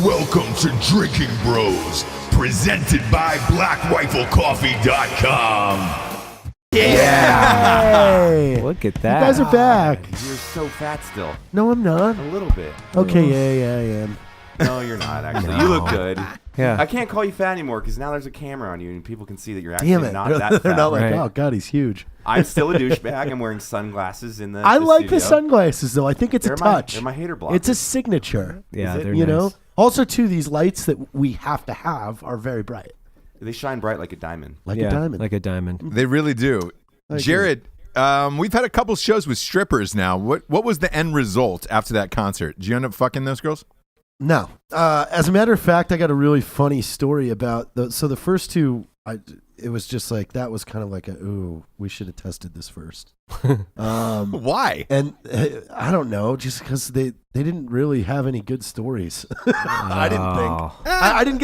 Welcome to Drinking Bros, presented by BlackRifleCoffee.com. Yeah! Look at that. You guys are back. You're so fat still. No, I'm not. A little bit. Okay, yeah, I am. No, you're not, actually. You look good. Yeah. I can't call you fat anymore because now there's a camera on you and people can see that you're actually Damn it. not that fat. They're not like, Right. oh, God, he's huge. I'm still a douchebag. I'm wearing sunglasses in the I like studio. the sunglasses, though. I think it's They're a my- touch. they're my hater blockers. It's a signature. Yeah, Is it? they're You nice. know? Also, too, these lights that we have to have are very bright. They shine bright like a diamond. Like Yeah, a diamond. like a diamond. They really do. I agree. Jared, we've had a couple shows with strippers now. What was the end result after that concert? Did you end up fucking those girls? No. As a matter of fact, I got a really funny story about the first two. It was just like that was kind of like we should have tested this first. Why? And I don't know, just because they didn't really have any good stories. I didn't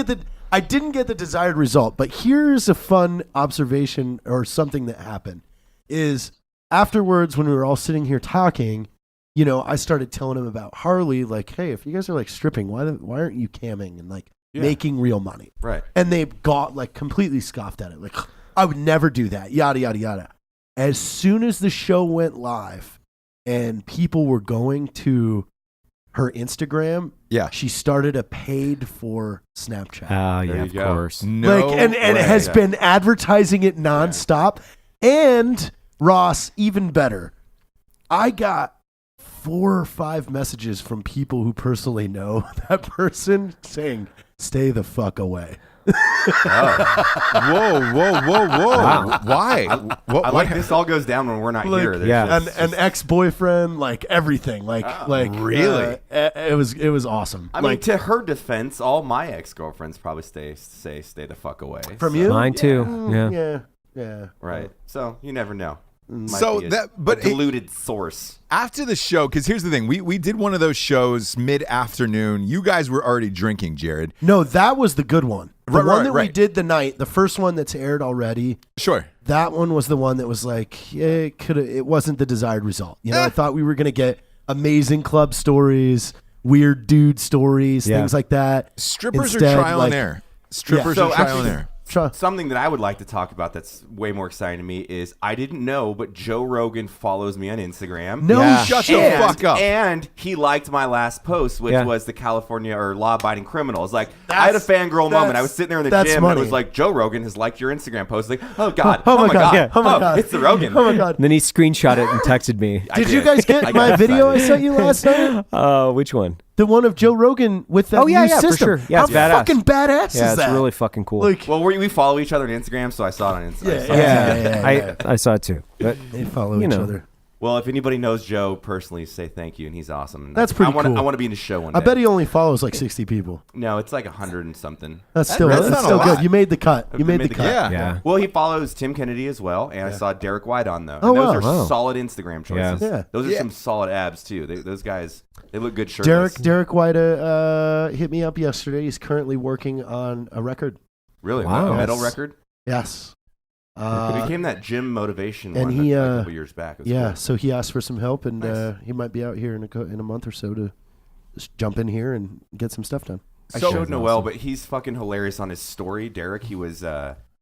think. I didn't get the desired result. But here's a fun observation or something that happened. Is afterwards when we were all sitting here talking, you know, I started telling him about Harley, like, hey, if you guys are like stripping, why aren't you camming and like making real money? Right. And they got like completely scoffed at it. Like, I would never do that. Yada, yada, yada. As soon as the show went live and people were going to her Instagram, she started a paid for Snapchat. Oh, There yeah, you of go. course. No. Like, and way. has been advertising it nonstop. And Ross, even better, I got 4 or 5 messages from people who personally know that person saying, "Stay the fuck away." Whoa. Wow. Why? I like this all goes down when we're not Like, here. There's yeah. just- An ex-boyfriend, like everything, like really? it was awesome. I mean, like to her defense, all my ex-girlfriends probably stay the fuck away. from So- you, Mine too. Yeah. yeah. Right. So you never know. Might So be that- a but it- diluted source. After the show, because here's the thing. We did one of those shows mid-afternoon. You guys were already drinking, Jared. No, that was the good one. The Right, one right, that we right. did the night, the first one that's aired already. Sure. That one was the one that was like, it wasn't the desired result. You know, I thought we were gonna get amazing club stories, weird dude stories, Yeah. things like that. Strippers Instead, are trial like- and error. Strippers So are trial actually- and error. Something that I would like to talk about that's way more exciting to me is I didn't know, but Joe Rogan follows me on Instagram. No Yeah. Shut shit. the fuck up. And he liked my last post, which Yeah. was the California or law-abiding criminals. Like, I had a fangirl moment. I was sitting there in the that's gym, and money. it was like, Joe Rogan has liked your Instagram post. Like, oh God, Oh my God. Yeah. Oh my God. it's the Rogan. Oh my God. And then he screenshot it and texted me. I Did you guys get I my got video I excited. sent you last night? Which one? The one of Joe Rogan with that Oh, yeah, new yeah, for system. sure. Yeah, How it's badass. fucking badass Yeah, is it's that? really fucking cool. Like, Well, we follow each other on Instagram, so I saw it on Instagram. yeah. I saw it too. But They follow You each know. other. Well, if anybody knows Joe personally, say thank you, and he's awesome. And That's pretty I wanna, cool. I want to be in the show one I day. bet he only follows like 60 people. No, it's like 100 and something. That's still That's not a lot. good. You made the cut. You made the cut. Yeah. yeah. Well, he follows Tim Kennedy as well, and I saw Derek White on though. And Oh, those wow. are solid Instagram choices. Yeah. Those are Yeah. some solid abs too. Those guys, they look good shirtless. Derek White hit me up yesterday. He's currently working on a record. Really? Wow. A metal Yes. record? Yes. It became that gym motivation and one he, a couple years back. It was Yeah, cool. so he asked for some help, and Nice. he might be out here in a month or so to just jump in here and get some stuff done. I So- showed Noel, but he's fucking hilarious on his story. Derek, he was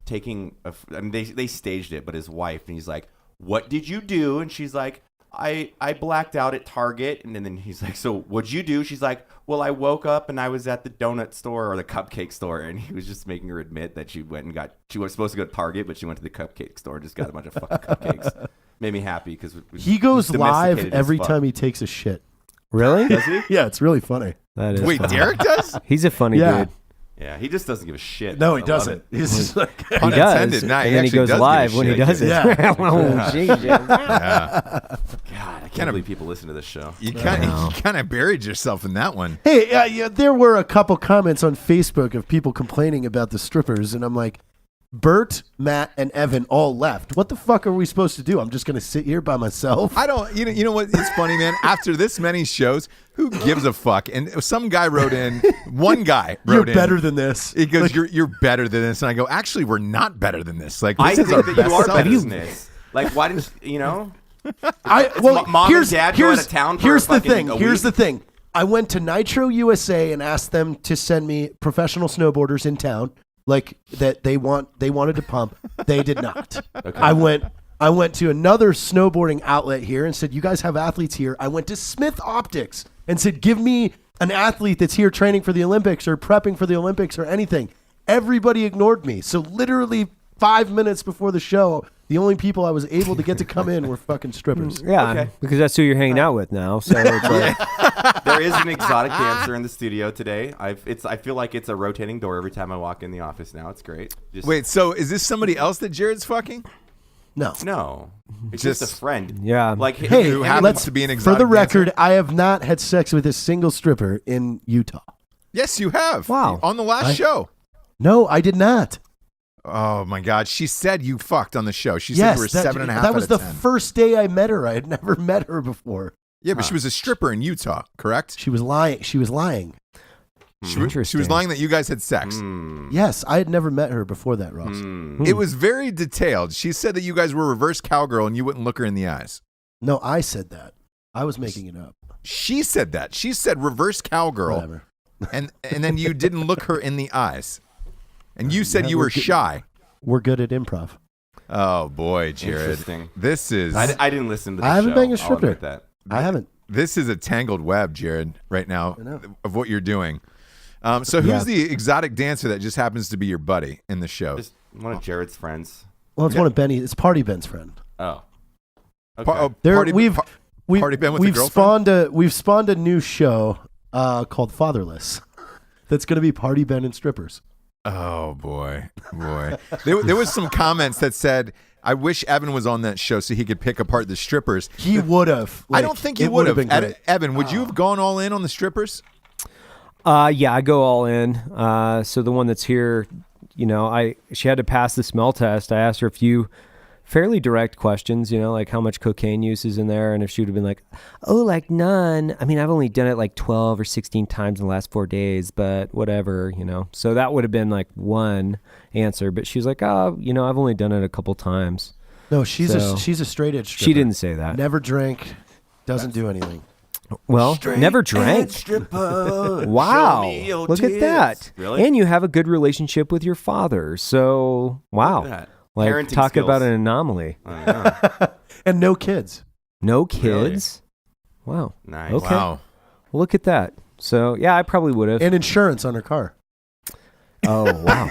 taking I mean, they staged it, but his wife, and he's like, "What did you do?" And she's like, I blacked out at Target. And then he's like, "So what'd you do?" She's like, "Well, I woke up and I was at the donut store or the cupcake store." And he was just making her admit that she was supposed to go to Target, but she went to the cupcake store and just got a bunch of fucking cupcakes. Made me happy because He goes live every time he takes a shit. Really? Does he? Yeah, it's really funny. That is Wait, funny. Derek does? He's a funny Yeah. dude. Yeah, he just doesn't give a shit. No, I he love doesn't. it. He's just like, He Pun does, intended. Nah, he and then he actually goes does give a live when he shit. does it. Yeah. Oh, geez, Yeah. God, I can't believe people listen to this show. You kind of buried yourself in that one. hey, yeah, there were a couple comments on Facebook of people complaining about the strippers, and I'm like, Bert, Matt, and Evan all left. What the fuck are we supposed to do? I'm just going to sit here by myself? I don't, you know what? It's funny, man. After this many shows, who gives a fuck? And some guy wrote in, one guy You're wrote in. better than this. He goes, you're better than this. And I go, actually, we're not better than this. Like, I this is our think that best you are self. better than this. Like, why didn't you know? Well, Mom and Dad go out here's of town for here's a the fucking- thing. a Here's week? the thing. I went to Nitro USA and asked them to send me professional snowboarders in town, like that they wanted to pump. They did not. Okay. I went to another snowboarding outlet here and said, "You guys have athletes here." I went to Smith Optics and said, "Give me an athlete that's here training for the Olympics or prepping for the Olympics or anything." Everybody ignored me. So literally 5 minutes before the show, the only people I was able to get to come in were fucking strippers. Yeah, Okay. because that's who you're hanging out with now. So it's like, There is an exotic dancer in the studio today. I feel like it's a rotating door every time I walk in the office now. It's great. Just, Wait, so is this somebody else that Jared's fucking? no, it's just a friend. Yeah. Like Hey, Who happens let's, to be an for exotic the record, dancer? I have not had sex with a single stripper in Utah. Yes, you have. Wow. On the last show. No, I did not. Oh my God! She said you fucked on the show. She Yes, said you were 7.5. that was out the of 10. first day I met her. I had never met her before. Yeah, but she was a stripper in Utah, correct? She was lying. She was lying. She was Interesting. lying that you guys had sex. Yes, I had never met her before that, Ross. It was very detailed. She said that you guys were reverse cowgirl and you wouldn't look her in the eyes. No, I said that. I was making it up. She said that. She said reverse cowgirl, Whatever. and then you didn't look her in the eyes, and you said Yeah, you we're were good. shy. We're good at improv. Oh boy, Jared, Interesting. this is I didn't listen to the I haven't show. banged a I'll stripper. admit that. I haven't. this is a tangled web, Jared, right now I know. of what you're doing. So who's the exotic dancer that just happens to be your buddy in the show? Just one of Jared's friends. Well, it's one of Benny. It's Party Ben's friend. Oh. Okay. Party, we've Party Ben with the we've girlfriend? we've spawned a new show called Fatherless. That's going to be Party Ben and strippers. Oh boy. There was some comments that said, "I wish Evan was on that show so he could pick apart the strippers." He would have. I don't think he would have. been great. Evan, would you have gone all in on the strippers? yeah, I go all in. So the one that's here, she had to pass the smell test. I asked her a few fairly direct questions, like how much cocaine use is in there. And if she would have been like, "Oh, like none. I mean, I've only done it like 12 or 16 times in the last 4 days, but whatever, So that would have been like one answer. But she was like, "Oh, I've only done it a couple times." No, she's So- a straight edge stripper. She didn't say that. Never drank. Doesn't do anything. Well, never drank. Wow. Look at that. Really? And you have a good relationship with your father. So, wow. Look at that. Like, Parenting talk skills. about an anomaly. I know. And no kids. No kids? Wow. Nice. Okay. Wow. Look at that. So, yeah, I probably would have. And insurance on her car. Oh, wow.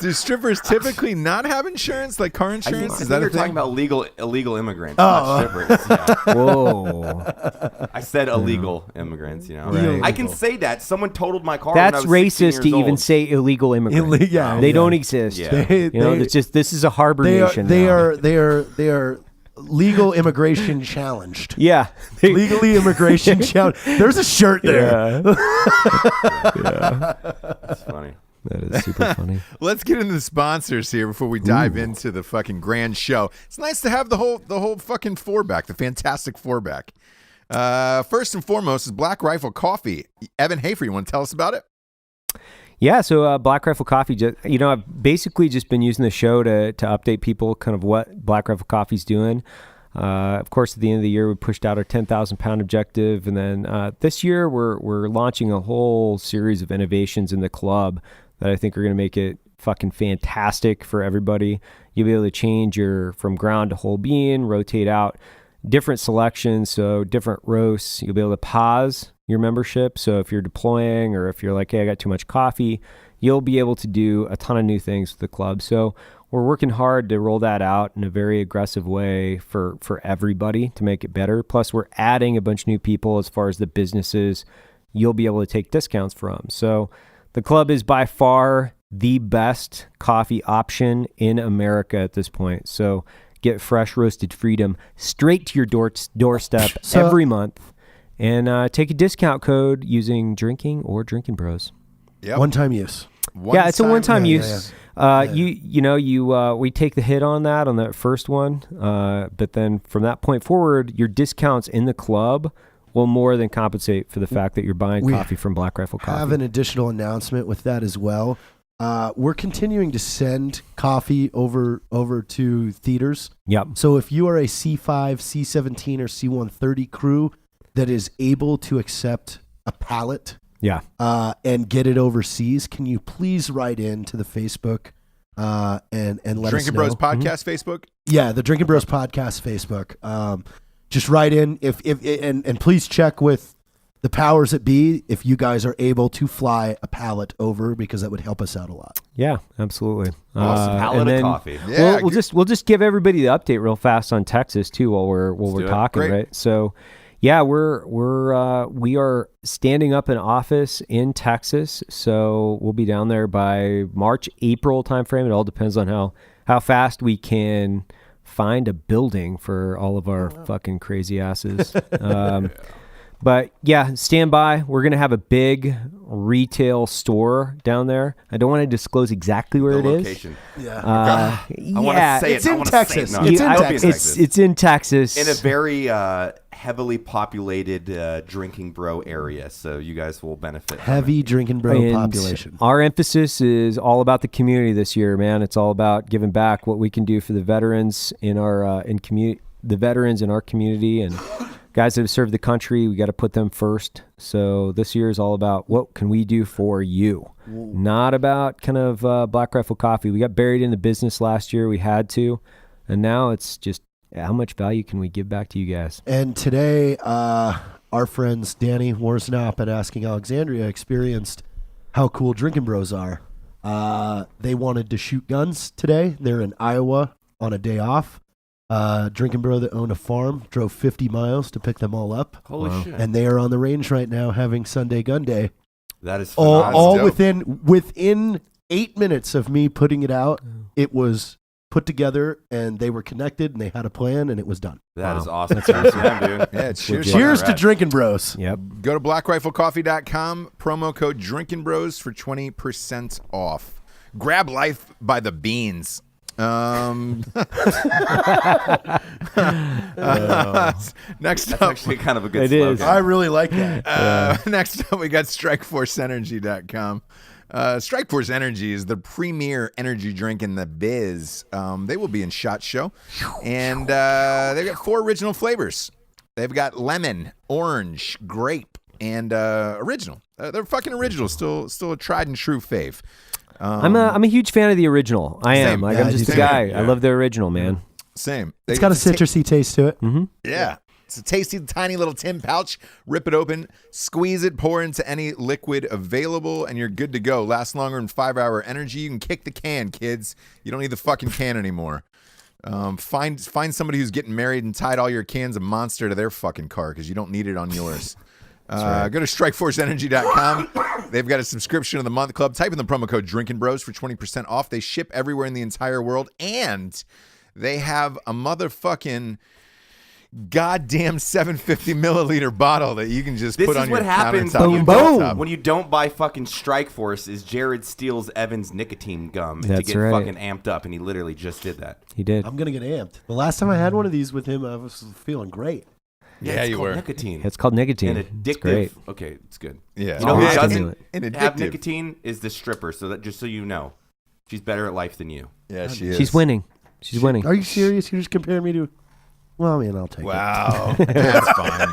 Do strippers typically not have insurance, like car I think, insurance? I Is think that you're a thing? talking about illegal immigrants, Oh. not strippers. Yeah. Whoa. I said illegal immigrants, Right. I can say that. Someone totaled my car when I That's was 16 racist to years even old. say illegal immigrant. Yeah, They yeah. don't exist. Yeah. It's just, this is a harbor They are, nation. they now. are they are legal immigration challenged. Yeah. Legally immigration challenged. There's a shirt there. That's funny. That is super funny. Let's get into the sponsors here before we dive into the fucking grand show. It's nice to have the whole fucking four back, the fantastic four back. First and foremost is Black Rifle Coffee. Evan Hafer, you want to tell us about it? Yeah, so Black Rifle Coffee, I've basically just been using the show to update people kind of what Black Rifle Coffee's doing. Of course, at the end of the year, we pushed out our 10,000 pound objective. And then this year, we're launching a whole series of innovations in the club that I think are going to make it fucking fantastic for everybody. You'll be able to change your from ground to whole bean, rotate out different selections, so different roasts. You'll be able to pause your membership. So if you're deploying or if you're like, hey, I got too much coffee, you'll be able to do a ton of new things with the club. So we're working hard to roll that out in a very aggressive way for everybody to make it better. Plus, we're adding a bunch of new people as far as the businesses you'll be able to take discounts from. So the club is by far the best coffee option in America at this point. So get fresh roasted freedom straight to your doorstep So- every month, and take a discount code using Drinking or Drinkin' Bros. Yep. One-time use. Yeah, it's a one-time yeah, use. We take the hit on that first one, but then from that point forward, your discounts in the club will more than compensate for the fact that you're buying We coffee from Black Rifle Coffee. Have an additional announcement with that as well. We're continuing to send coffee over to theaters. Yep. So if you are a C5, C17, or C130 crew, that is able to accept a pallet Yeah. and get it overseas, can you please write in to the Facebook and let us Drinkin' know? Bros Podcast Facebook. Yeah, the Drinkin' Bros Podcast Facebook. Just write in and please check with the powers that be if you guys are able to fly a pallet over, because that would help us out a lot. Yeah, absolutely. Awesome. Pallet and of then coffee. Yeah, we'll just give everybody the update real fast on Texas too while we're do it. talking, Great. right? So, yeah, we are standing up an office in Texas, so we'll be down there by March, April timeframe. It all depends on how fast we can find a building for all of our fucking crazy asses. But yeah, stand by. We're going to have a big retail store down there. I don't want to disclose exactly where The it is. location. Yeah. I want to say it's it. I in wanna Texas. Say it. No, It's in it'll be Texas. It's in Texas. in a very heavily populated drinking bro area, so you guys will benefit. Heavy drinking bro And population. Our emphasis is all about the community this year, man. It's all about giving back, what we can do for the veterans in our the veterans in our community, and guys that have served the country. We got to put them first. So this year is all about what can we do for you, not about kind of Black Rifle Coffee. We got buried in the business last year. We had to, and now it's just how much value can we give back to you guys? And today, our friends Danny Worsnop at Asking Alexandria experienced how cool Drinkin' Bros are. They wanted to shoot guns today. They're in Iowa on a day off. Drinkin' Bro that owned a farm drove 50 miles to pick them all up. Holy shit! And they are on the range right now having Sunday Gun Day. That is phenomenal. All dope. within 8 minutes of me putting it out, it was put together and they were connected and they had a plan and it was done. That is awesome. Cheers to them, dude. Yeah, cheers. Cheers to Rad. Drinkin' Bros. Yep. Go to blackriflecoffee.com, promo code Drinkin' Bros for 20% off. Grab life by the beans. Next That's up, actually kind of a good It slogan. is. I really like that. next up, we got StrikeForceEnergy.com. Strikeforce Energy is the premier energy drink in the biz. They will be in SHOT Show, and they've got 4 original flavors. They've got lemon, orange, grape, and original. They're fucking original. Still a tried and true fave. I'm a huge fan of the original. I am. Same. Like, Yeah, I'm I just do a too. guy. Yeah. I love the original, man. Same. It's got a citrusy taste to it. Yeah. It's a tasty, tiny little tin pouch. Rip it open, squeeze it, pour into any liquid available, and you're good to go. Lasts longer than 5-hour energy. You can kick the can, kids. You don't need the fucking can anymore. Find somebody who's getting married and tied all your cans of Monster to their fucking car because you don't need it on yours. Go to StrikeForceEnergy.com. They've got a subscription of the month club. Type in the promo code Drinkin' Bros for 20% off. They ship everywhere in the entire world, and they have a motherfucking goddamn 750 milliliter bottle that you can just This put is on your what happens countertop. when you, Boom. don't, when you don't buy fucking Strike Force. Is Jared steals Evan's nicotine gum to That's get right. fucking amped up, and he literally just did that. He did. I'm going to get amped. The last time I had one of these with him, I was feeling great. Yeah, it's you called were. nicotine. It's called nicotine. And It's great. addictive. Okay, it's good. Yeah. You know who Yeah. doesn't And have addictive. nicotine is the stripper. So that just so you know, she's better at life than you. Yeah, she is. She's winning. She's winning. Are you serious? You're just comparing me to... Well, I mean, I'll take it. Wow. That's fine.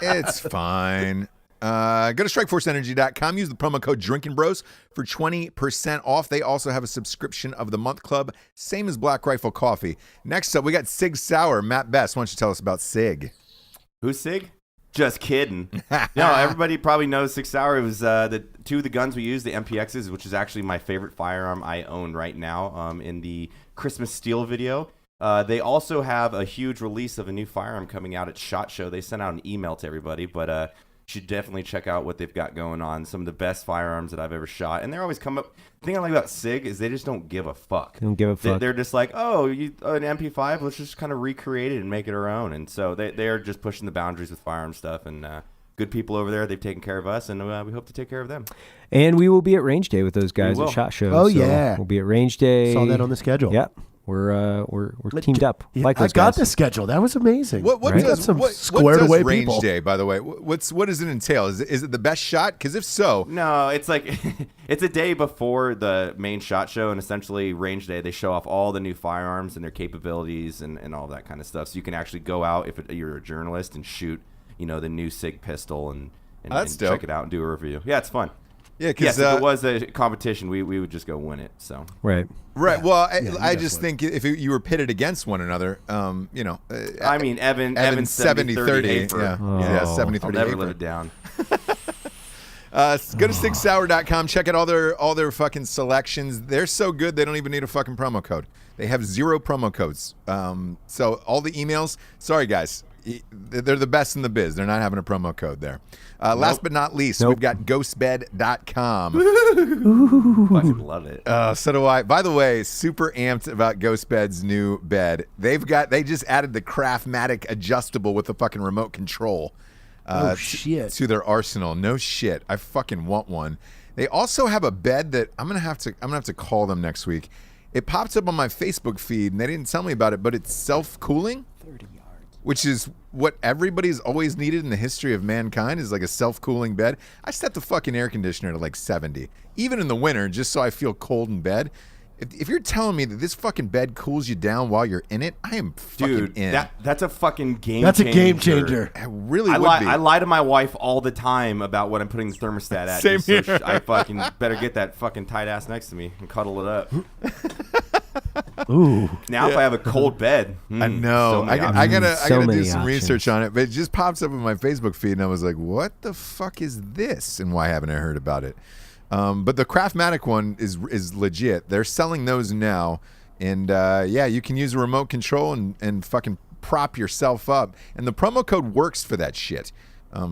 It's fine. Go to StrikeForceEnergy.com. Use the promo code Drinkin' Bros for 20% off. They also have a subscription of the month club, same as Black Rifle Coffee. Next up, we got Sig Sauer. Matt Best, why don't you tell us about Sig? Who's Sig? Just kidding. No, everybody probably knows 6 Hour. It was the 2 of the guns we use, the MPXs, which is actually my favorite firearm I own right now in the Christmas Steel video. They also have a huge release of a new firearm coming out at SHOT Show. They sent out an email to everybody, but you should definitely check out what they've got going on. Some of the best firearms that I've ever shot. And they're always come up. The thing I like about SIG is they just don't give a fuck. They don't give a fuck. They're just like, oh, an MP5, let's just kind of recreate it and make it our own. And so they're just pushing the boundaries with firearm stuff. And good people over there. They've taken care of us, and we hope to take care of them. And we will be at Range Day with those guys We will. at SHOT Show. Oh, So yeah. We'll be at Range Day. Saw that on the schedule. Yep. We're teamed up. Yeah, Like I those got guys. the schedule. That was amazing. What Right? does Got some what squared does away Range people. Day, by the way? What does it entail? Is it the best shot? Because if so, No, it's like it's a day before the main SHOT Show, and essentially Range Day, they show off all the new firearms and their capabilities and all that kind of stuff. So you can actually go out, if you're a journalist, and shoot the new Sig pistol and that's and dope. check it out and do a review. Yeah, it's fun. Yeah, because Yes, if it was a competition, we would just go win it. So Right. right. Well, I that's just what- think if you were pitted against one another, I mean, Evan's 70-30. 70-30. Yeah, Oh. yeah, I'll 70-30. I'll never Aper. live it down. Go to SigSauer.com. Check out all their fucking selections. They're so good they don't even need a fucking promo code. They have 0 promo codes. So all the emails. Sorry guys, they're the best in the biz. They're not having a promo code there. Last but not least, we've got GhostBed.com. Fucking love it. So do I. By the way, super amped about GhostBed's new bed. They just added the Craftmatic adjustable with the fucking remote control. Shit. To their arsenal. No shit. I fucking want one. They also have a bed that I'm gonna have to call them next week. It pops up on my Facebook feed and they didn't tell me about it, but it's self-cooling. 30 yards. Which is what everybody's always needed in the history of mankind, is like a self-cooling bed. I set the fucking air conditioner to like 70, even in the winter, just so I feel cold in bed. If you're telling me that this fucking bed cools you down while you're in it, I am fucking Dude, in. that's a fucking game That's a changer. game changer. It really I would be. lie to my wife all the time about what I'm putting the thermostat at. Same just so here. I fucking better get that fucking tight ass next to me and cuddle it up. Ooh. Now if I have a cold bed, I know. so many I gotta So do many some options. research on it, but it just pops up in my Facebook feed, and I was like, "What the fuck is this?" And why haven't I heard about it? But the Craftmatic one is legit. They're selling those now, and you can use a remote control and fucking prop yourself up, and the promo code works for that shit.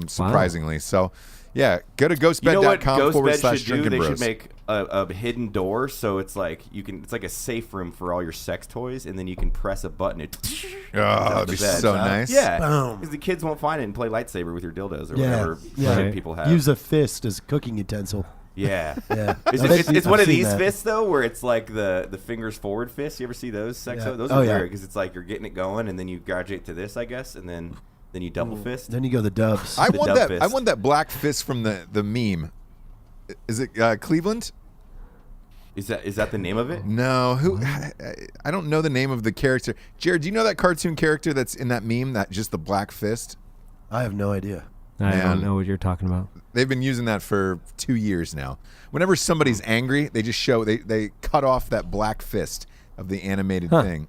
Surprisingly, so yeah, go to You know what ghostbed.com Ghostbed should do? /Drinkin' They Bros. should make a hidden door, so it's like it's like a safe room for all your sex toys, and then you can press a button. Oh, that'd be so nice. Yeah, Boom. because the kids won't find it and play lightsaber with your dildos or Yeah. whatever Yeah. shit people have. Use a fist as a cooking utensil. Yeah. Yeah. It's, I've it's, seen- it's one I've of seen these that. fists though, where it's like the fingers forward fist. You ever see those sex? Yeah. Those Oh, are yeah. weird because it's like you're getting it going, and then you graduate to this, I guess, and then you double fist. Then you go the dubs. I The want dub that. fist. I want that black fist from the meme. Is it Cleveland? Is that the name of it? No, who? I don't know the name of the character. Jared, do you know that cartoon character that's in that meme? That just the black fist. I have no idea. I Man. don't know what you're talking about. They've been using that for 2 years now. Whenever somebody's angry, they just show they cut off that black fist of the animated thing.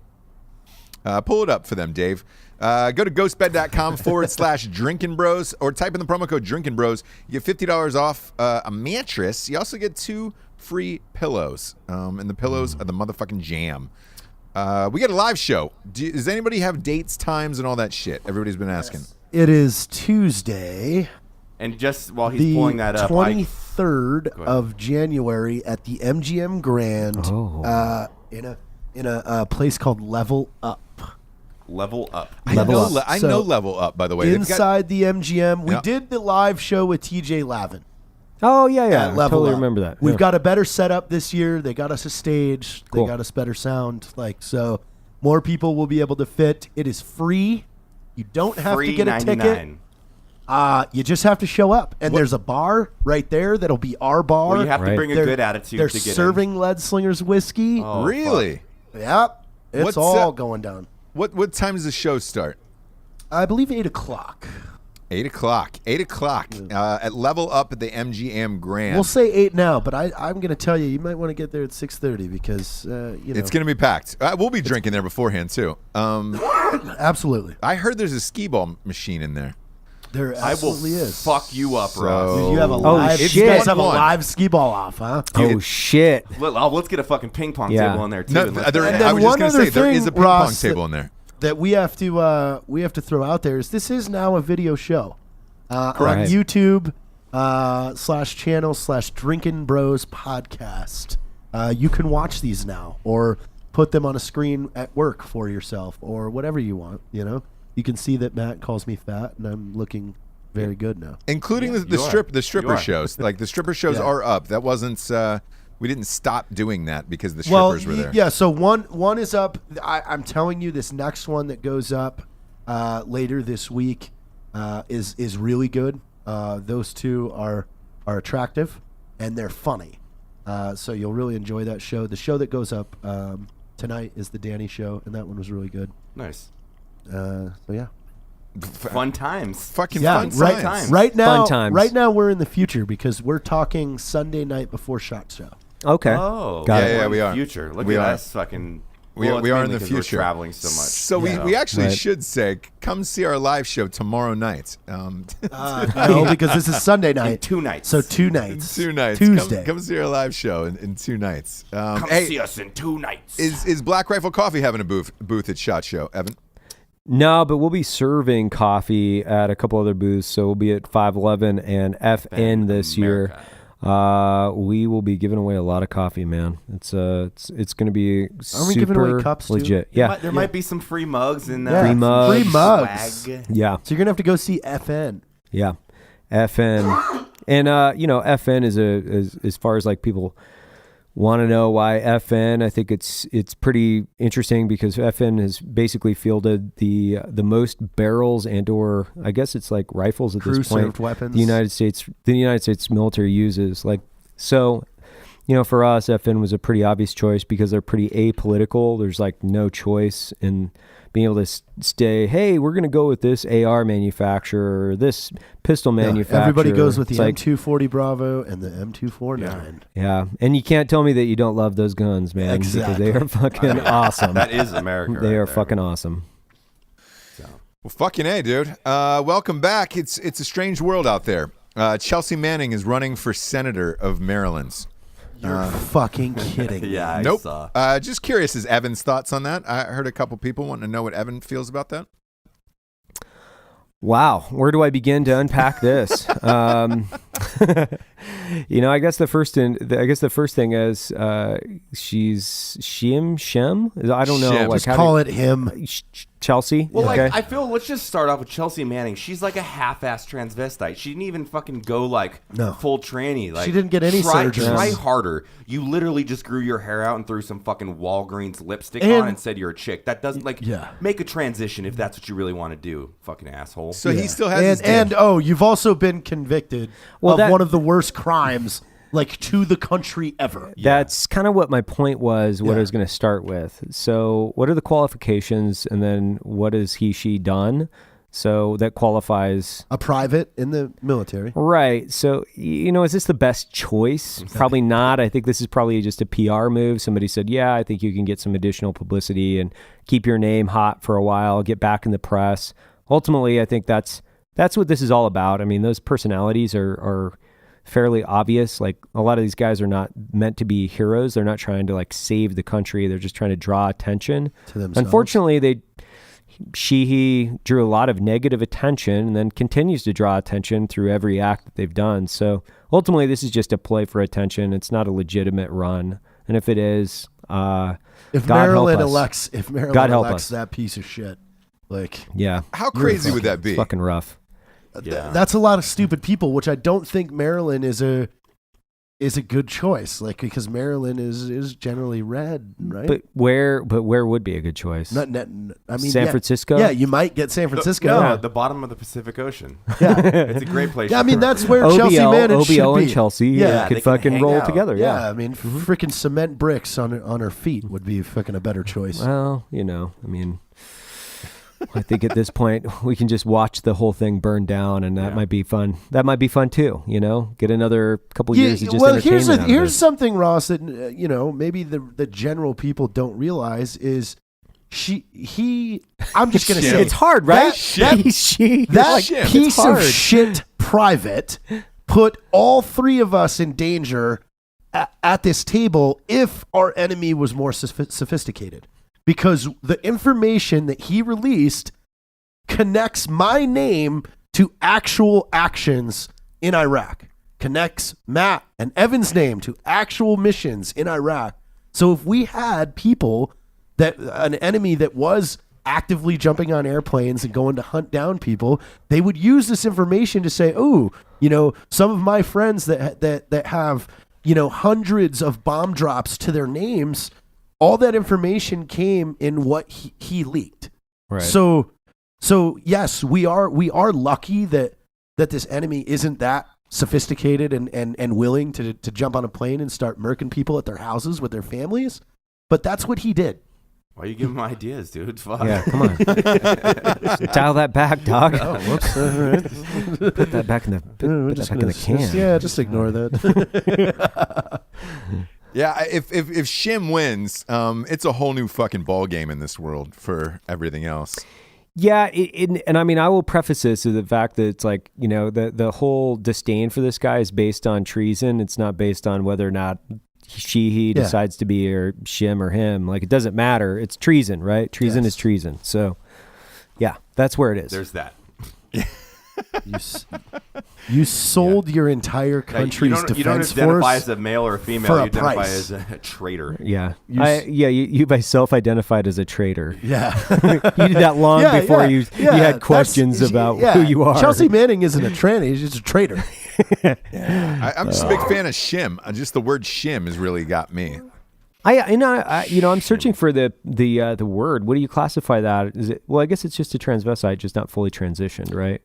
Pull it up for them, Dave. Go to ghostbed.com /Drinkin' Bros or type in the promo code Drinkin' Bros. You get $50 off a mattress. You also get 2 free pillows. And the pillows are the motherfucking jam. We got a live show. Does anybody have dates, times, and all that shit? Everybody's been asking. It is Tuesday, And just while he's the pulling that up, 23rd of January at the MGM Grand Oh. in a place called Level Up. level up. I So, know Level Up, by the way. They've got- Inside the MGM. We Yeah. did the live show with TJ Lavin. Oh yeah, yeah. at I Level totally Up. remember that. We've Yeah. got a better setup this year. They got us a stage. Cool. They got us better sound. So more people will be able to fit. It is free. You don't have Free to get a ticket. 99. You just have to show up. And there's a bar right there that'll be our bar. Well, you have to Right. bring a They're- good attitude They're to get serving Lead Slingers whiskey. Oh, Really? Yep. It's What's all that? going down. What time does the show start? I believe 8 o'clock. 8 o'clock. 8 o'clock at Level Up at the MGM Grand. We'll say 8 now, but I'm going to tell you might want to get there at 6:30 because, It's going to be packed. We'll be drinking there beforehand, too. absolutely. I heard there's a skee ball machine in there. There I will absolutely is. fuck you up, So- Ross. You have a Oh, live. shit. You guys have a 1-1. live skee ball off, huh? Oh shit. Let's get a fucking ping pong Yeah. table in there too. No, and let's- there- And then I was just one going to other say, there is thing, a ping Ross, pong table in there. That we have to throw out there is this is now a video show on Correct. YouTube /channel /Drinkin' Bros podcast. You can watch these now or put them on a screen at work for yourself or whatever you want. You can see that Matt calls me fat and I'm looking very good now. Including the you are. stripper You are. shows. Like the stripper shows Yeah. are up. That wasn't we didn't stop doing that because the Well, strippers were there. yeah. So one is up. I'm telling you, this next one that goes up later this week is really good. Those two are attractive and they're funny. So you'll really enjoy that show. The show that goes up tonight is the Danny show, and that one was really good. nice. So yeah. Fun times. Fucking Yeah, fun right, times. right now, Fun times. right now we're in the future because we're talking Sunday night before SHOT Show. Okay. Oh, Got it. Yeah, we're in we the are. Future. Look We at are. us, fucking. We well, it's are in mainly the 'cause future. We're traveling so much. So we actually Right. should say, come see our live show tomorrow night. No, because this is Sunday in night. 2 nights. So 2 nights. 2 nights. Tuesday. Come see our live show in 2 nights. come hey, see us in 2 nights. is Black Rifle Coffee having a booth at SHOT Show, Evan? No, but we'll be serving coffee at a couple other booths. So we'll be at 511 and FN this year. We will be giving away a lot of coffee, man. It's going to be Are we giving away super cups, too? legit. There Yeah, might, there might be some free mugs in Yeah. there. Free mugs. Free mugs. Swag. yeah, So you're gonna have to go see FN. yeah. FN, and FN is as far as like people want to know why FN. I think it's pretty interesting because FN has basically fielded the most barrels and/or I guess it's like rifles at this point. Crew-served weapons. The United States military uses. Like, so, for us, FN was a pretty obvious choice because they're pretty apolitical. There's like no choice in being able to stay, hey, we're going to go with this AR manufacturer or this pistol manufacturer. Everybody goes with the It's like, M240 Bravo and the M249. yeah. And you can't tell me that you don't love those guns, man. Exactly. Because they are fucking awesome. That is America. They right are there. fucking awesome. Well, fucking A, dude. Welcome back. It's a strange world out there. Chelsea Manning is running for senator of Maryland. You're fucking kidding. me. Yeah, I Nope. saw. Just curious, is Evan's thoughts on that? I heard a couple people wanting to know what Evan feels about that. Wow, where do I begin to unpack this? I guess the first thing is she's Shem. I don't know. Shem. Like, Just call it him. Chelsea. Well, okay. I feel let's just start off with Chelsea Manning. She's like a half-ass transvestite. She didn't even fucking go like No. full tranny. Like She didn't get any surgery. Try harder. You literally just grew your hair out and threw some fucking Walgreens lipstick And- on and said you're a chick. That doesn't make a transition if that's what you really want to do. Fucking asshole. So he still has his and you've also been convicted of that- one of the worst crimes like to the country ever. That's kind of what my point was, what Yeah. I was going to start with. So what are the qualifications and then what has she done? So that qualifies. A private in the military. Right. So, is this the best choice? Probably not. I think this is probably just a PR move. Somebody said, yeah, I think you can get some additional publicity and keep your name hot for a while, get back in the press. Ultimately, I think that's what this is all about. I mean, those personalities are fairly obvious. Like, a lot of these guys are not meant to be heroes. They're not trying to like save the country. They're just trying to draw attention To themselves. Unfortunately, he drew a lot of negative attention and then continues to draw attention through every act that they've done. So ultimately, this is just a play for attention. It's not a legitimate run. And if it is, If God Maryland help us. elects God help elects us. that piece of shit, like yeah, How crazy would that be? it's fucking rough. Yeah. that's a lot of stupid people, which I don't think Maryland is a good choice. Like, because Maryland is generally red, right? But where would be a good choice? I mean, San Francisco? Yeah, you might get San Francisco. No, the bottom of the Pacific Ocean. Yeah. It's a great place. Yeah, I to mean, work. that's where Chelsea Manning should OBL be. and Chelsea Yeah, could they can fucking hang roll out. together. Yeah, Yeah. I mean, freaking cement bricks on her feet would be fucking a better choice. Well, I mean, I think at this point we can just watch the whole thing burn down, and that might be fun. That might be fun too. Get another couple years of just well, entertainment. out of here's it. something, Ross, that maybe the general people don't realize is I'm just gonna say It's hard, right? That It's piece of hard. shit private put all three of us in danger at this table if our enemy was more sophisticated. Because the information that he released connects my name to actual actions in Iraq, connects Matt and Evan's name to actual missions in Iraq. So if we had people an enemy that was actively jumping on airplanes and going to hunt down people, they would use this information to say, oh, some of my friends that have, hundreds of bomb drops to their names, all that information came in what he leaked. Right. So yes, we are lucky that this enemy isn't that sophisticated and willing to jump on a plane and start murking people at their houses with their families. But that's what he did. Why are you giving me ideas, dude? Fuck. Yeah, come on. Dial that back, dog. Oh, whoops. All right. Put that back in the, We're put just that back in the gonna- can. just ignore that. Yeah, if Shim wins, it's a whole new fucking ball game in this world for everything else. Yeah, and I mean, I will preface this with the fact that it's like, you know, the whole disdain for this guy is based on treason. It's not based on whether or not he decides to be or Shim or him. Like, it doesn't matter. It's treason, right? Treason is treason. So, yeah, that's where it is. There's that. You sold your entire country's you don't defense identify force as a male or a female. for You a identify price. as a traitor. Yeah. You You by self-identified as a traitor. Yeah. You did that long before you had questions about who you are. Chelsea Manning isn't a tranny. She's just a traitor. I'm just a big fan of Shim. Just the word Shim has really got me. I'm searching for the word. What do you classify that? Is it? Well, I guess it's just a transvestite, just not fully transitioned, right?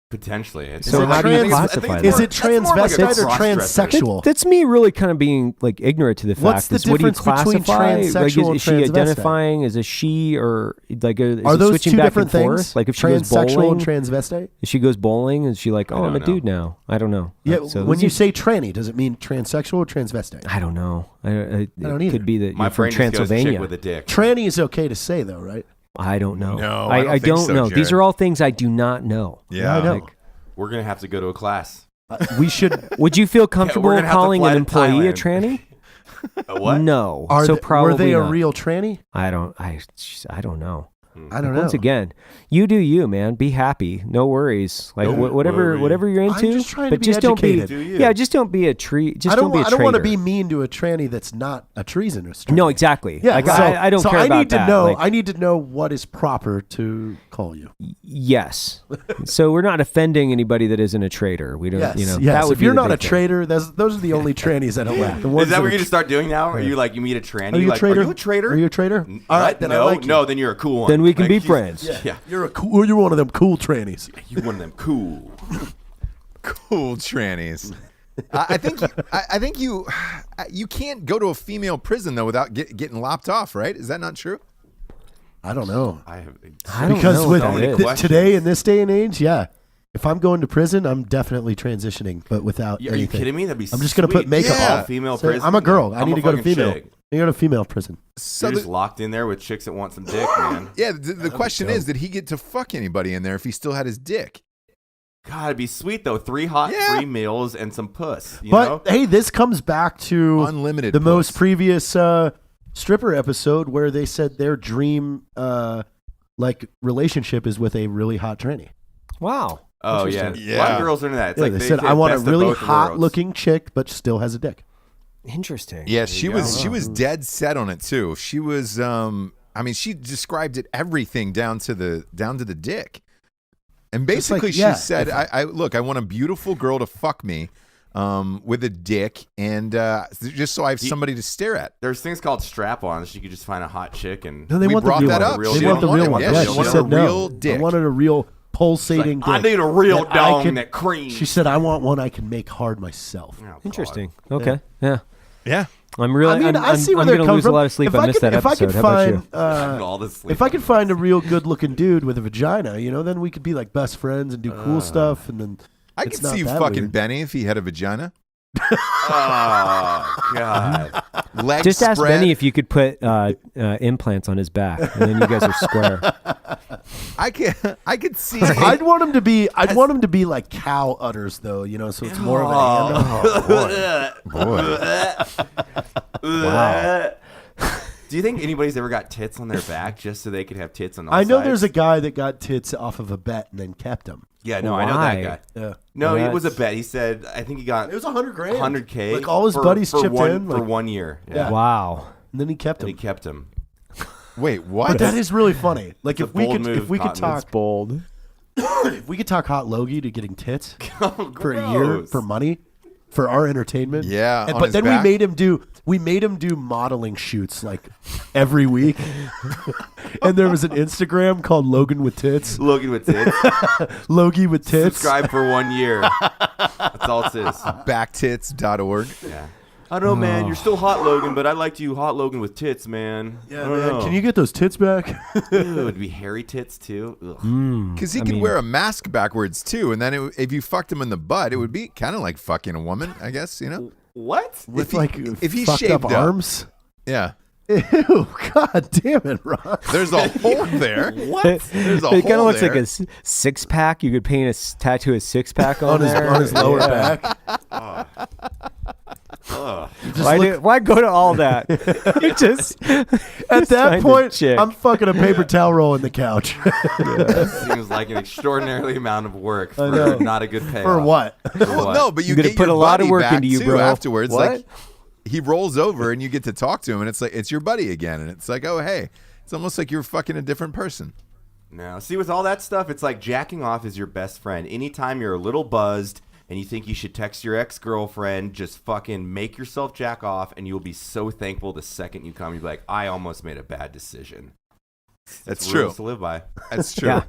Potentially. So how do you classify that? Is it That's more like a transvestite or cross-dresser. transsexual? That's me really kind of being like ignorant to the fact. What's the what do you difference between classify? transsexual Like, and is she transvestite? identifying as a she or like is Are it those switching two back different and forth? things? Like if she goes Transsexual bowling, and transvestite? if she goes bowling, is she like, oh, I'm a don't know. dude now? I don't know. Yeah. So When those you are- say tranny, does it mean transsexual or transvesite? I don't know. It don't either. could be that My you're from brain just goes chick Transylvania. with a dick. Tranny is okay to say though, right? I don't know. No, I don't think don't so, know. These Jared. are all things I do not know. Yeah, I know. Like, We're going to have to go to a class. We should. would you feel comfortable gonna have to calling fly an to employee a Thailand. tranny? A what? No. Are so they, probably were they a not. real tranny? I don't know. I don't know. Once again, you do you, man. Be happy. No worries. Like whatever you're into. just trying to but be just don't educated. be. Do you? Yeah, just don't be a tree. Just I don't. be a I don't want to traitor. be mean to a tranny that's not a treasonous. Tranny. No, exactly. Yeah. Like, so, I don't so care I about need to that. know. Like, I need to know what is proper to call you. yes. So we're not offending anybody that isn't a traitor. We don't. Yes. You know. Yes. That would if be you're the not a big thing. traitor, those are the only trannies I don't like. The ones Is that what are you're going to start doing now? Are you like, you meet a tranny? Are you a like, traitor? Are you a traitor? Are you a traitor? All right, then no, I like you. no, then you're a cool one. Then we can Like, be she's- friends. Yeah. You're a cool. You're one of them cool trannies. You're one of them cool. cool trannies. I think you can't go to a female prison though without getting lopped off, right? Is that not true? I don't know. I don't Because know with what that is. questions. today in this day and age, yeah. If I'm going to prison, I'm definitely transitioning, but without Are you anything. kidding me? That'd be I'm just gonna put sweet. makeup Yeah. on. Female Say, prison. I'm a girl. I I'm need a to go to fucking female. chick. You go to female prison. So You're just locked in there with chicks that want some dick, man. yeah, the question is, did he get to fuck anybody in there if he still had his dick? God, it'd be sweet though. 3 hot Yeah. free meals and some puss. You But know? hey, this comes back to Unlimited the most puss. previous stripper episode where they said their dream relationship is with a really hot tranny. Wow. Oh yeah. Interesting. A lot of Yeah. girls are into that. It's Yeah, like they they said get I want a best of really both hot worlds. looking chick, but still has a dick. Interesting. Yeah, she you was go. she was dead set on it too. She was I mean, she described it everything down to the dick. And Just like, basically yeah, she said, I want a beautiful girl to fuck me with a dick and just so I have somebody to stare at. There's things called strap-ons. You could just find a hot chick and No, they We want brought the real that one. up. They She want the didn't real want one. it. Yeah, She she wanted said a no. real dick. I wanted a real pulsating I dick. need a real that I dong can- that creams. She said, I want one I can make hard myself. Oh, God. Interesting. Okay. Yeah. Yeah. I'm really. I mean, I'm, I see where I'm they're gonna coming lose from. a lot of sleep. If I I missed could, that if I episode. could How about you? find, All the sleep. if I could find a real good-looking dude with a vagina, then we could be like best friends and do cool stuff, and then I it's could not see you that fucking weird. Benny if he had a vagina. Oh God. Legs Just ask spread. Benny if you could put implants on his back, and then you guys are square. I could see I'd want him to be like cow udders though, so it's more of an Wow. Do you think anybody's ever got tits on their back just so they could have tits on all I know sides? there's a guy that got tits off of a bet and then kept them. Yeah, no, I know Why? that guy. Yeah. No, Well, it was a that's- bet. He said, I think he got It was $100,000. 100K. Like all his for- buddies for chipped one, in. for Like, 1 year. Yeah. Yeah. Wow. and then he kept And them. he kept him. Wait, what? But that is really funny. Like It's if a we bold could move, if we could Cotton. talk It's bold. if we could talk hot Logie to getting tits Oh, for a year gross. for money for our entertainment. Yeah, And, on but his then back? we made him do modeling shoots like every week. And there was an Instagram called Logan with Tits. Logan with tits. Logie with Tits. Subscribe for 1 year. That's all it is. Backtits.org. Yeah. I don't know, man. You're still hot, Logan, but I liked you hot, Logan, with tits, man. Yeah, I don't man. know. Can you get those tits back? Ooh, it'd be hairy tits too. Because he could wear a mask backwards too, and then if you fucked him in the butt, it would be kind of like fucking a woman, I guess. What? With if he fucked shaved up up. arms? Yeah. Ew, god damn it, Ron. There's a hole there. What? There's a It kind of hole looks there. like a six-pack. You could paint tattoo a six-pack on there. on his lower Yeah. back. Why go to all that? You just At that find a point, chick. I'm fucking a paper towel roll in the couch. Seems like an extraordinarily amount of work for know. not a good payoff. For what? Well, no, but you I'm gonna get put your a lot of buddy work back into you, too bro. afterwards. What? Like he rolls over and you get to talk to him, and it's like it's your buddy again, and it's like, oh hey, it's almost like you're fucking a different person. No, see, with all that stuff, it's like jacking off is your best friend. Anytime you're a little buzzed and you think you should text your ex-girlfriend, just fucking make yourself jack off, and you'll be so thankful the second you come. You'll be like, I almost made a bad decision. That's rules true. to live by. That's true. Yeah.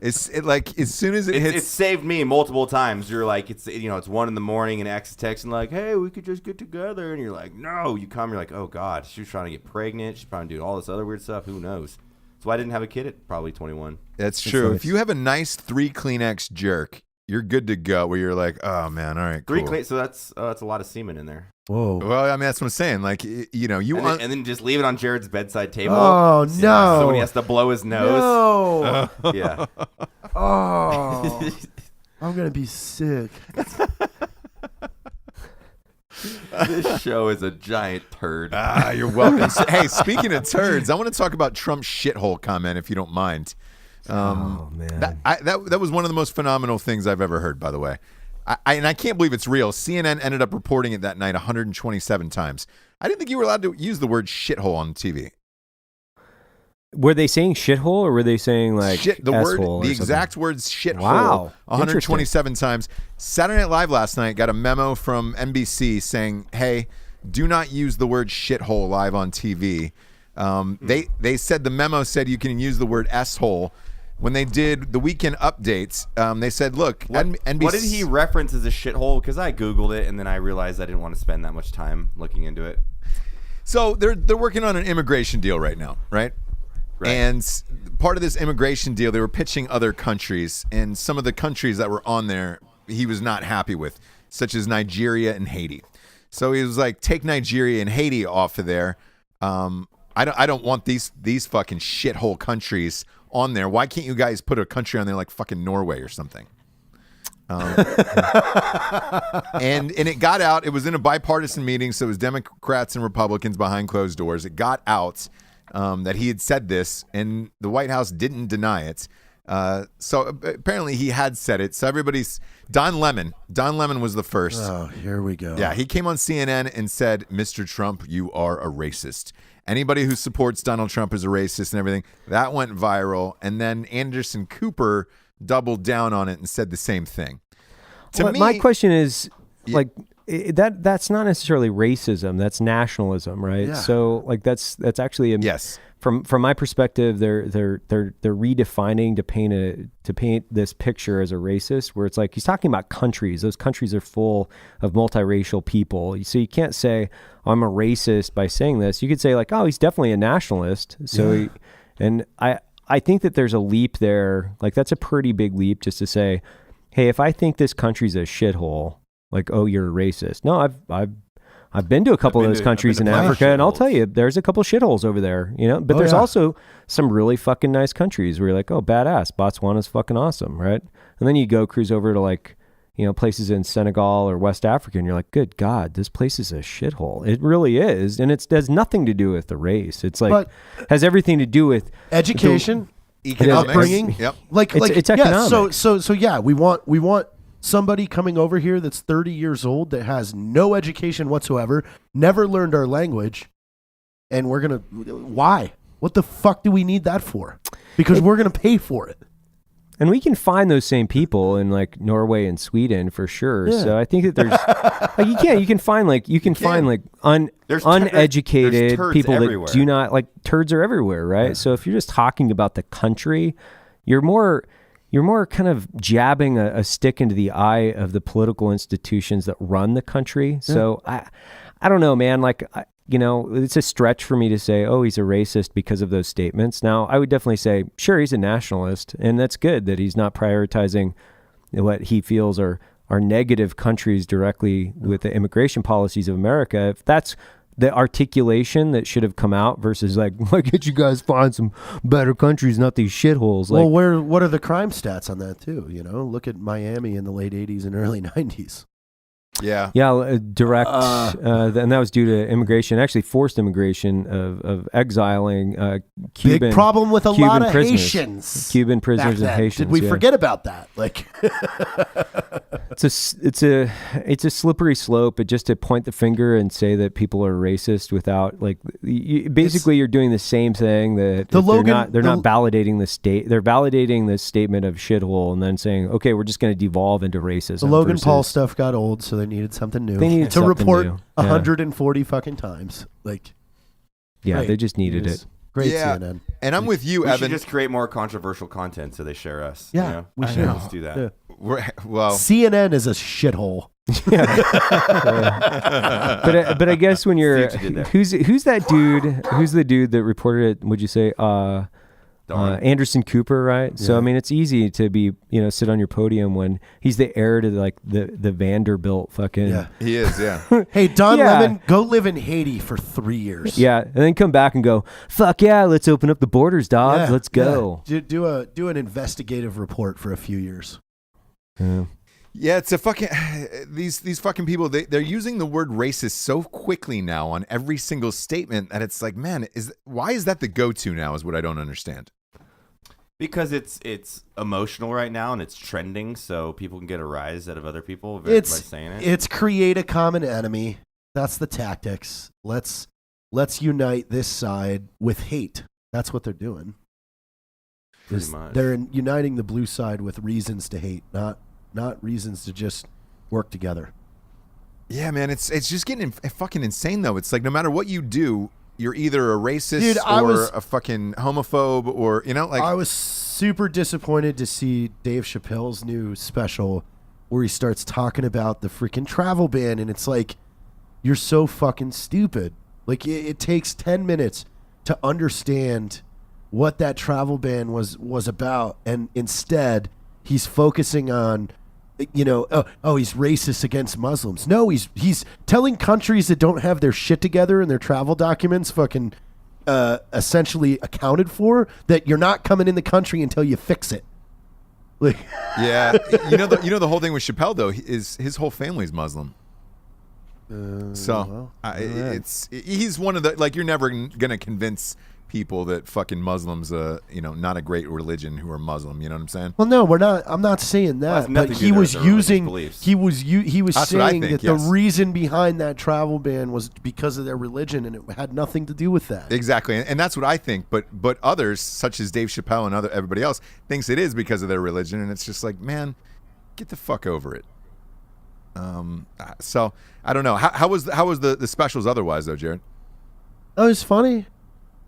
It's like as soon as it It's hits. saved me multiple times. You're like, it's 1 a.m. and ex is texting like, hey, we could just get together, and you're like, no. You come, you're like, oh god, she was trying to get pregnant. She's probably doing all this other weird stuff. Who knows? That's why I didn't have a kid at probably 21. That's true. nice. If you have a nice 3 Kleenex jerk, you're good to go. Where you're like, oh man, all right, cool. 3 clean, so that's a lot of semen in there. Whoa. Well, I mean, that's what I'm saying. Like, you And then just leave it on Jared's bedside table. Oh, no. So when he has to blow his nose. No. Yeah. Oh. I'm going to be sick. This show is a giant turd. You're welcome. Hey, speaking of turds, I want to talk about Trump's shithole comment, if you don't mind. Oh man. That was one of the most phenomenal things I've ever heard, by the way. And I can't believe it's real. CNN ended up reporting it that night 127 times. I didn't think you were allowed to use the word shithole on TV. Were they saying shithole or were they saying like The S-hole or exact words shithole. Wow. 127 times. Saturday Night Live last night got a memo from NBC saying, "Hey, do not use the word shithole live on TV." They said the memo said you can use the word s-hole. When they did the weekend updates, they said, "Look, NBC." What did he reference as a shithole? Because I Googled it and then I realized I didn't want to spend that much time looking into it. So they're working on an immigration deal right now, right? Right. And part of this immigration deal, they were pitching other countries, and some of the countries that were on there, he was not happy with, such as Nigeria and Haiti. So he was like, "Take Nigeria and Haiti off of there. I don't want these fucking shithole countries on there. Why can't you guys put a country on there like fucking Norway or something?" And it got out. It was in a bipartisan meeting, so it was Democrats and Republicans behind closed doors. It got out that he had said this, and the White House didn't deny it. So apparently he had said it. So everybody's Don Lemon was the first. Oh, here we go. Yeah, he came on CNN and said, "Mr. Trump, you are a racist. Anybody who supports Donald Trump is a racist," and everything. That went viral. And then Anderson Cooper doubled down on it and said the same thing. To me, my question is like that's not necessarily racism, that's nationalism, right? Yeah. So like that's actually yes. From my perspective, they're redefining to paint this picture as a racist, where it's like he's talking about countries. Those countries are full of multiracial people. So you can't say I'm a racist by saying this. You could say like, oh, he's definitely a nationalist. So, I think that there's a leap there. Like that's a pretty big leap just to say, hey, if I think this country's a shithole, like, oh, you're a racist. No, I've been to a couple of those countries in Africa, and I'll tell you, there's a couple shitholes over there, But there's also some really fucking nice countries where you're like, oh, badass, Botswana's fucking awesome, right? And then you go cruise over to like, places in Senegal or West Africa, and you're like, good God, this place is a shithole. It really is, and it has nothing to do with the race. It's like has everything to do with education, economics, upbringing. Yep. It's economics. So yeah, we want somebody coming over here that's 30 years old that has no education whatsoever, never learned our language, and we're gonna why? What the fuck do we need that for? Because we're gonna pay for it. And we can find those same people in like Norway and Sweden for sure. Yeah. So I think that there's like you can find uneducated there's people everywhere. that do not like turds are everywhere, right? Yeah. So if you're just talking about the country, you're more kind of jabbing a stick into the eye of the political institutions that run the country. So I don't know, man. Like, it's a stretch for me to say, oh, he's a racist because of those statements. Now, I would definitely say, sure, he's a nationalist, and that's good that he's not prioritizing what he feels are negative countries directly with the immigration policies of America. If that's the articulation that should have come out versus like, why can't you guys find some better countries, not these shitholes? Like, well, what are the crime stats on that too? Look at Miami in the late 80s and early 90s. Yeah. Yeah, direct, and that was due to immigration, actually forced immigration of exiling Cuban. Big problem with a Cuban lot of prisoners. Haitians. Cuban prisoners back and then. Haitians. Did we yeah. forget about that? Like, it's a slippery slope. But just to point the finger and say that people are racist without like, basically you're doing the same thing that they're not validating the state. They're validating the statement of shithole and then saying, okay, we're just going to devolve into racism. The Logan Paul stuff got old, so they needed something new. They needed to something report new. 140 fucking times. Like, yeah, great. they just needed it. Great Yeah. CNN. And I'm with you, We Evan. should just create more controversial content so they share us. Yeah, we should. Just do that. Yeah. Well, CNN is a shithole. But I guess when you're See what you did there. who's that dude? Who's the dude that reported it? Would you say Anderson Cooper, right? So Yeah. I mean, it's easy to be sit on your podium when he's the heir to like the Vanderbilt fucking Yeah. he is, yeah. Hey, Don Yeah. Lemon, go live in Haiti for 3 years. yeah, and then come back and go, fuck yeah, let's open up the borders, dog. Yeah, Let's go. yeah. Do an investigative report for a few years. Yeah. Yeah, it's a fucking these fucking people. They're using the word racist so quickly now on every single statement that it's like, man, why is that the go-to now? Is what I don't understand. Because it's emotional right now and it's trending, so people can get a rise out of other people by saying it. It's create a common enemy. That's the tactics. Let's unite this side with hate. That's what they're doing. Pretty much. They're uniting the blue side with reasons to hate, not reasons to just work together. Yeah, man, it's just getting fucking insane though. It's like no matter what you do, you're either a racist or a fucking homophobe or like. I was super disappointed to see Dave Chappelle's new special where he starts talking about the freaking travel ban, and it's like, you're so fucking stupid. Like it takes 10 minutes to understand what that travel ban was about, and instead he's focusing on he's racist against Muslims. No, he's telling countries that don't have their shit together and their travel documents fucking essentially accounted for that you're not coming in the country until you fix it. Like, yeah, the whole thing with Chappelle though is his whole family's Muslim. He's one of the, like, you're never gonna convince people that fucking Muslims not a great religion who are Muslim, you know what I'm saying? well, no, we're not. I'm not saying that. nothing But to he do was with their religious using. beliefs. He was That's what I saying think, that yes. the reason behind that travel ban was because of their religion, and it had nothing to do with that. Exactly, and that's what I think. But others, such as Dave Chappelle and everybody else, thinks it is because of their religion, and it's just like, man, get the fuck over it. So I don't know. How was the specials otherwise though, Jared? That was funny.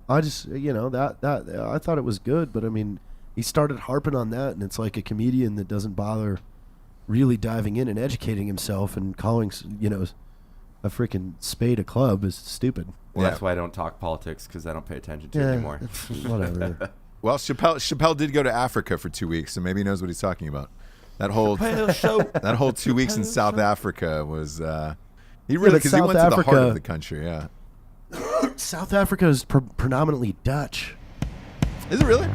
I just that I thought it was good, but I mean, he started harping on that, and it's like a comedian that doesn't bother really diving in and educating himself and calling a freaking spade a club is stupid. Well, Yeah. that's why I don't talk politics, because I don't pay attention to it Yeah, anymore. whatever. Well, Chappelle did go to Africa for 2 weeks, so maybe he knows what he's talking about. That whole 2 weeks in South Africa was he really, because he South went to the heart Africa- of the country. Yeah, South Africa is predominantly Dutch. is it really?